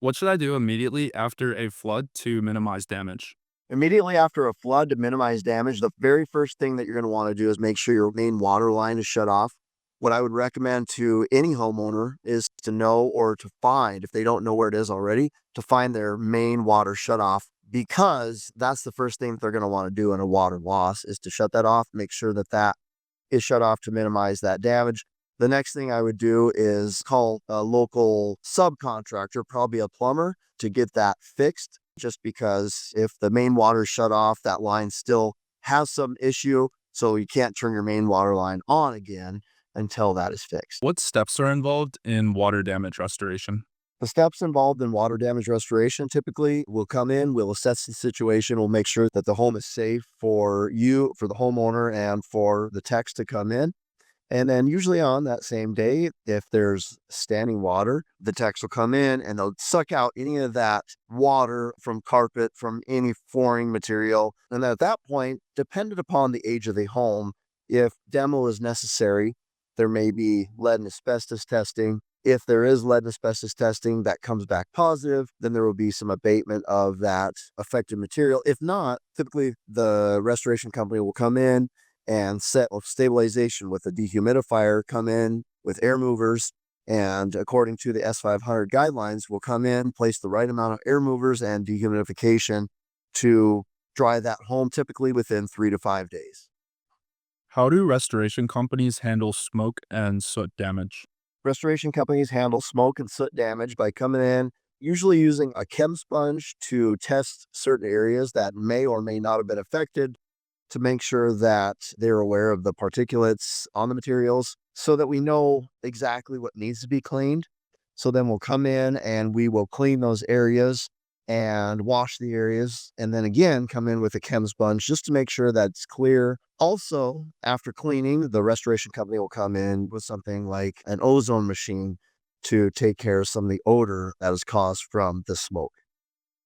What should I do immediately after a flood to minimize damage? Immediately after a flood, to minimize damage, the very first thing that you're going to want to do is make sure your main water line is shut off. What I would recommend to any homeowner is to know or to find, if they don't know where it is already, to find their main water shut off, because that's the first thing that they're going to want to do in a water loss is to shut that off, make sure that that is shut off to minimize that damage. The next thing I would do is call a local subcontractor, probably a plumber, to get that fixed. Just because if the main water is shut off, that line still has some issue. So you can't turn your main water line on again until that is fixed. What steps are involved in water damage restoration? The steps involved in water damage restoration typically will come in, we'll assess the situation, we'll make sure that the home is safe for you, for the homeowner, and for the techs to come in. And then usually on that same day, if there's standing water, the techs will come in and they'll suck out any of that water from carpet, from any flooring material. And at that point, dependent upon the age of the home, if demo is necessary, there may be lead and asbestos testing. If there is lead and asbestos testing that comes back positive, then there will be some abatement of that affected material. If not, typically the restoration company will come in and set of stabilization with a dehumidifier, come in with air movers, and according to the S500 guidelines, will come in, place the right amount of air movers and dehumidification to dry that home typically within 3 to 5 days. How do restoration companies handle smoke and soot damage? Restoration companies handle smoke and soot damage by coming in, usually using a chem sponge to test certain areas that may or may not have been affected, to make sure that they're aware of the particulates on the materials so that we know exactly what needs to be cleaned. So then we'll come in and we will clean those areas and wash the areas. And then again, come in with a chem sponge just to make sure that's clear. Also, after cleaning, the restoration company will come in with something like an ozone machine to take care of some of the odor that is caused from the smoke.